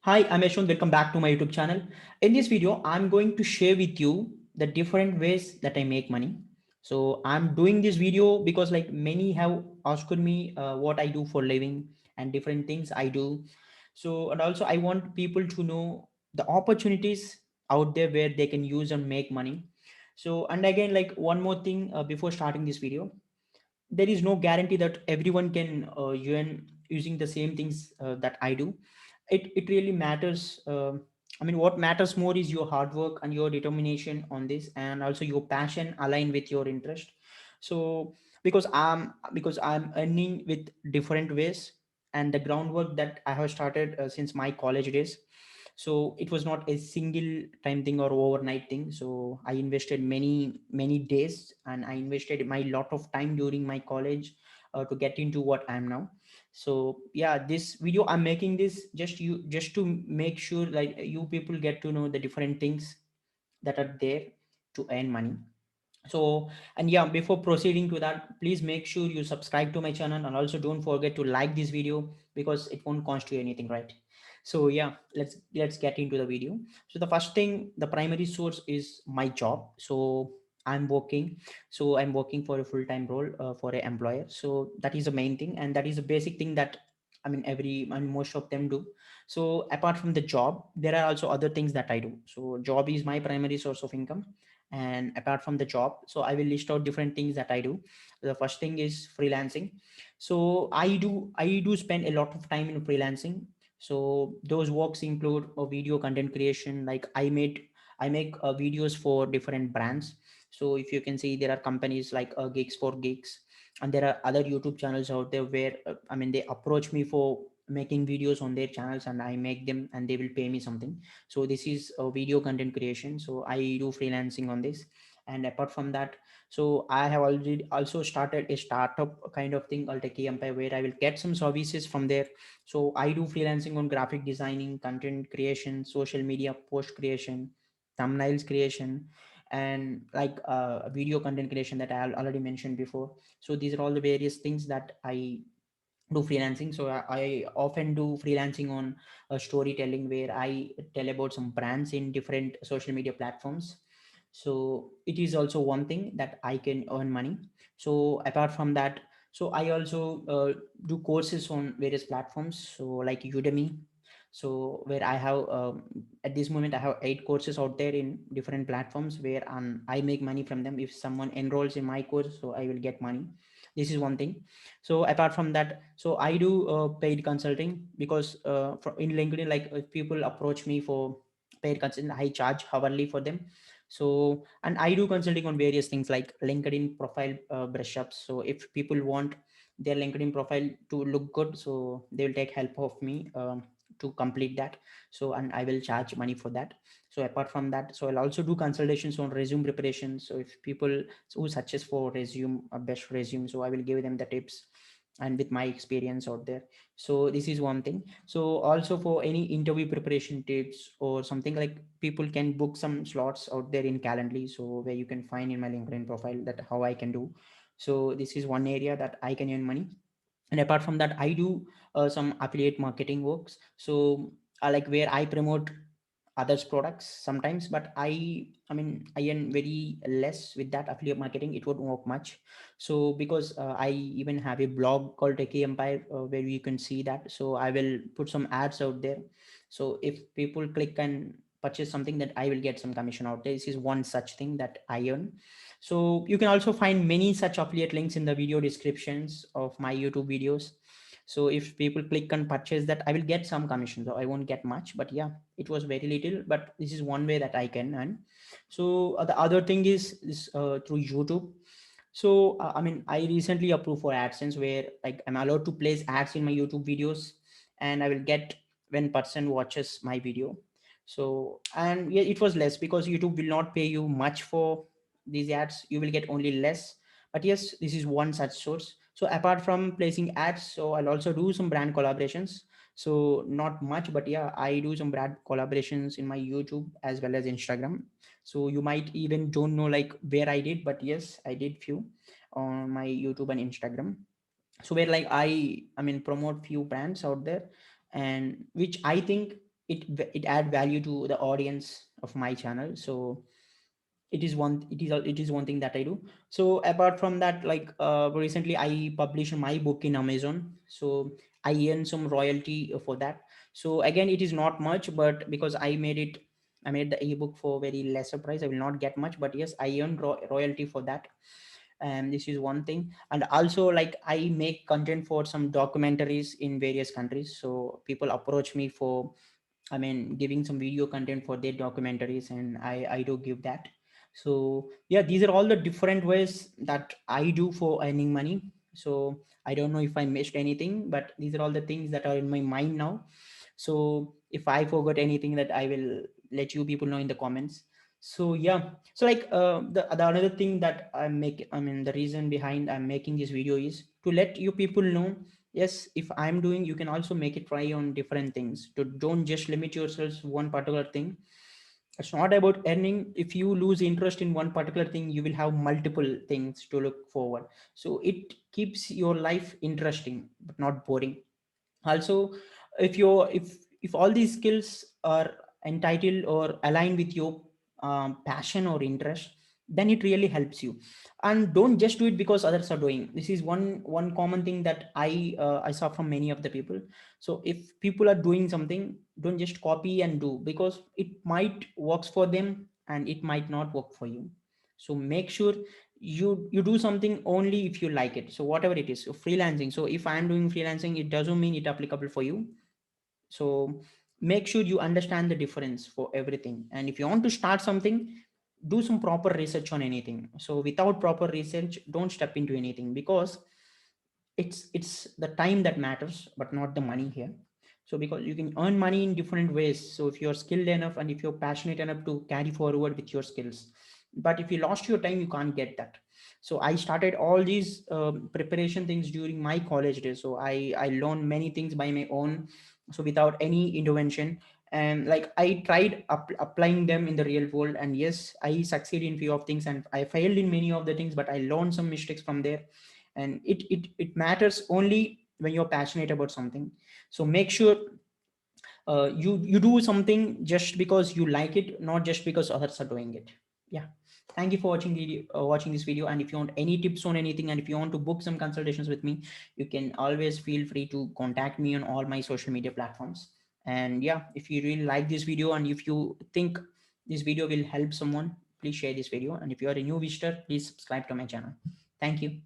Hi, I'm Yashwant. Welcome back to my YouTube channel. In this video, I'm going to share with you the different ways that I make money. So I'm doing this video because like many have asked me what I do for living and different things I do. So and also I want people to know the opportunities out there where they can use and make money. So and again like one more thing before starting this video, there is no guarantee that everyone can earn using the same things that I do. It really matters. I mean, what matters more is your hard work and your determination on this, and also your passion align with your interest. So because I'm earning with different ways, and the groundwork that I have started since my college days, so it was not a single time thing or overnight thing. So I invested many days, and I invested my lot of time during my college to get into what I am now. So yeah, this video I'm making this just to make sure like you people get to know the different things that are there to earn money. So and yeah, before proceeding to that, please make sure you subscribe to my channel, and also don't forget to like this video because it won't cost you anything, right? So yeah, let's get into the video. So the first thing, the primary source is my job. So I'm working for a full-time role for an employer. So that is the main thing, and that is a basic thing that and most of them do. So apart from the job, there are also other things that I do. So job is my primary source of income, and apart from the job, so I will list out different things that I do. The first thing is freelancing. So I do spend a lot of time in freelancing. So those works include a video content creation. Like I make videos for different brands. So if you can see, there are companies like Gigs for Gigs, and there are other YouTube channels out there where they approach me for making videos on their channels, and I make them and they will pay me something. So this is a video content creation. So I do freelancing on this. And apart from that, so I have already also started a startup kind of thing called Techie Empire, where I will get some services from there. So I do freelancing on graphic designing, content creation, social media post creation, thumbnails creation, and like video content creation that I already mentioned before. So these are all the various things that I do freelancing. So I often do freelancing on storytelling, where I tell about some brands in different social media platforms. So it is also one thing that I can earn money. So apart from that, so I also do courses on various platforms, so like Udemy. So where I have at this moment I have 8 courses out there in different platforms, where I make money from them. If someone enrolls in my course, so I will get money. This is one thing. So apart from that, so I do paid consulting, because in LinkedIn, like if people approach me for paid consulting, I charge hourly for them. So and I do consulting on various things like LinkedIn profile brush ups. So if people want their LinkedIn profile to look good, so they will take help of me to complete that. So and I will charge money for that. So apart from that, so I'll also do consultations on resume preparation. So if people who searches for resume, a best resume, so I will give them the tips and with my experience out there. So this is one thing. So also for any interview preparation tips or something, like people can book some slots out there in Calendly, so where you can find in my LinkedIn profile that how I can do. So this is one area that I can earn money. And apart from that, I do some affiliate marketing works. So like where I promote others products sometimes, but I earn very less with that affiliate marketing. It won't work much. So because I even have a blog called Techie Empire, where you can see that. So I will put some ads out there. So if people click and purchase something, that I will get some commission out there. This is one such thing that I earn. So you can also find many such affiliate links in the video descriptions of my YouTube videos. So if people click and purchase that, I will get some commission. So I won't get much, but yeah, it was very little, but this is one way that I can earn. So the other thing is through YouTube. So I recently approved for AdSense, where like I'm allowed to place ads in my YouTube videos, and I will get when person watches my video. So and yeah, it was less because YouTube will not pay you much for these ads. You will get only less. But yes, this is one such source. So apart from placing ads, so I'll also do some brand collaborations. So not much, but yeah, I do some brand collaborations in my YouTube as well as Instagram. So you might even don't know like where I did, but yes, I did few on my YouTube and Instagram. So where like I promote few brands out there, and which I think it add value to the audience of my channel. So it is one thing that I do. So apart from that, like recently I published my book in Amazon, so I earn some royalty for that. So again, it is not much, but because I made the ebook for very lesser price, I will not get much, but yes, I earn royalty for that. And this is one thing. And also, like, I make content for some documentaries in various countries, so people approach me for, I mean, giving some video content for their documentaries, and I do give that. So yeah, these are all the different ways that I do for earning money. So I don't know if I missed anything, but these are all the things that are in my mind now. So if I forgot anything, that I will let you people know in the comments. So yeah, so like the another thing that I mean, the reason behind I'm making this video is to let you people know, yes, if I'm doing, you can also make it, try on different things. To don't just limit yourselves to one particular thing. It's not about earning. If you lose interest in one particular thing, you will have multiple things to look forward. So it keeps your life interesting but not boring. Also, if you're if all these skills are entitled or aligned with your passion or interest, then it really helps you. And don't just do it because others are doing. This is one common thing that I saw from many of the people. So if people are doing something, don't just copy and do, because it might works for them and it might not work for you. So make sure you do something only if you like it. So whatever it is, so freelancing, so if I'm doing freelancing, it doesn't mean it applicable for you. So make sure you understand the difference for everything. And if you want to start something, do some proper research on anything. So without proper research, don't step into anything, because it's the time that matters, but not the money here. So because you can earn money in different ways, so if you're skilled enough and if you're passionate enough to carry forward with your skills. But if you lost your time, you can't get that. So I started all these preparation things during my college days. So I learned many things by my own, so without any intervention. And like I tried applying them in the real world, and yes, I succeeded in few of things and I failed in many of the things, but I learned some mistakes from there. And it matters only when you're passionate about something. So make sure you do something just because you like it, not just because others are doing it. Yeah, thank you for watching this video. And if you want any tips on anything, and if you want to book some consultations with me, you can always feel free to contact me on all my social media platforms. And yeah, if you really like this video and if you think this video will help someone, please share this video. And if you are a new visitor, please subscribe to my channel. Thank you.